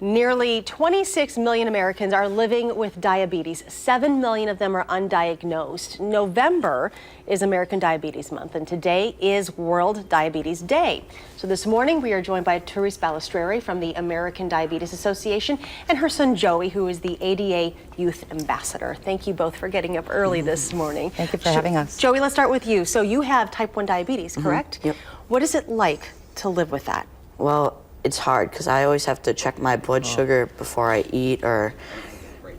Nearly 26 million Americans are living with diabetes. 7 million of them are undiagnosed. November is American Diabetes Month, and today is World Diabetes Day. So this morning we are joined by Therese Balistrieri from the American Diabetes Association and her son Joey, who is the ADA Youth Ambassador. Thank you both for getting up early this morning. Thank you for having us. Joey, let's start with you. So you have type 1 diabetes, correct? Yep. What is it like to live with that? Well, it's hard because I always have to check my blood sugar before I eat, or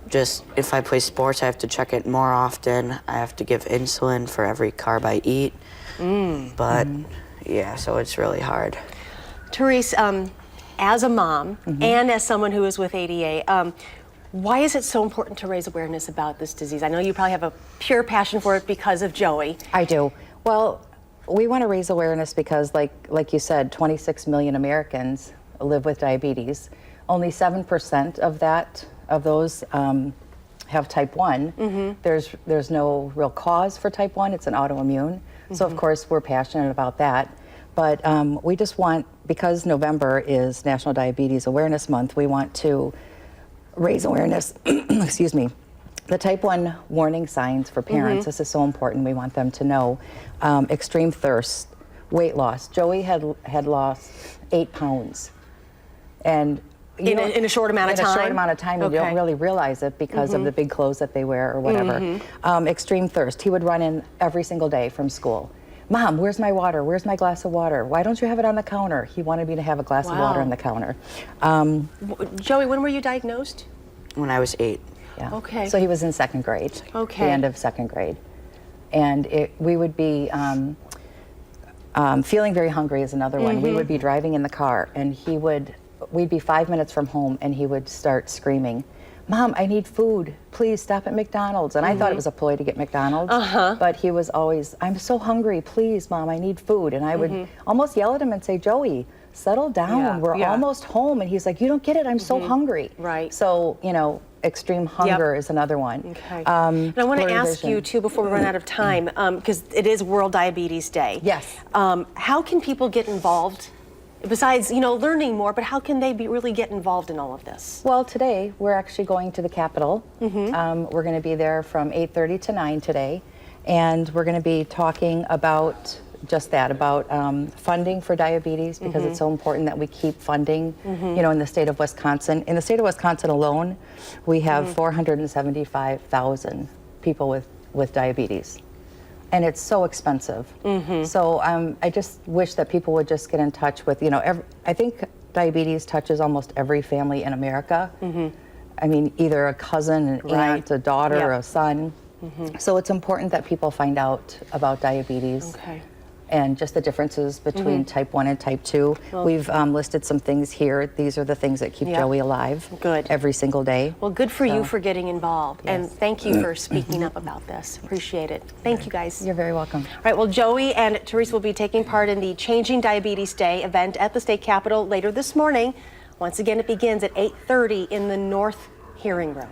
just if I play sports, I have to check it more often. I have to give insulin for every carb I eat. But yeah, so it's really hard. Therese, as a mom and as someone who is with ADA, why is it so important to raise awareness about this disease? I know you probably have a pure passion for it because of Joey. I do. Well, we want to raise awareness because, like you said, 26 million Americans live with diabetes. Only 7% of those have type 1. There's no real cause for type 1. It's an autoimmune. So of course we're passionate about that. But we just want, because November is National Diabetes Awareness Month, we want to raise awareness, excuse me, the type 1 warning signs for parents. This is so important. We want them to know. Extreme thirst, weight loss. Joey had lost 8 pounds. And in a short amount of time? In a short amount of time, and you don't really realize it because of the big clothes that they wear or whatever. Extreme thirst. He would run in every single day from school. Mom, where's my water? Where's my glass of water? Why don't you have it on the counter? He wanted me to have a glass of water on the counter. Joey, when were you diagnosed? When I was 8. Yeah. Okay. So he was in 2nd grade. Okay. The end of 2nd grade. And we would be feeling very hungry is another one. We would be driving in the car, and we'd be 5 minutes from home, and he would start screaming, Mom, I need food. Please stop at McDonald's. And I thought it was a ploy to get McDonald's, but he was always, I'm so hungry. Please, Mom, I need food. And I would almost yell at him and say, Joey, settle down. We're almost home. And he's like, you don't get it. I'm so hungry. Right. So, you know, extreme hunger is another one. Okay. And I want to ask you, too, before we run out of time, because it is World Diabetes Day. Yes. How can people get involved? Besides, you know, learning more, but how can they really get involved in all of this? Well, today we're actually going to the Capitol. We're going to be there from 8:30 to 9 today, and we're going to be talking about just that, about funding for diabetes, because it's so important that we keep funding. You know, in the state of Wisconsin, alone, we have 475,000 people with diabetes. And it's so expensive. So I just wish that people would just get in touch with, you know, I think diabetes touches almost every family in America. I mean, either a cousin, an aunt, a daughter, a son. So it's important that people find out about diabetes. And just the differences between type 1 and type 2. Well, we've listed some things here. These are the things that keep Joey alive every single day. Well, good for you for getting involved. And thank you for speaking up about this. Appreciate it. Thank you, guys. You're very welcome. All right, well, Joey and Therese will be taking part in the Changing Diabetes Day event at the State Capitol later this morning. Once again, it begins at 8:30 in the North Hearing Room.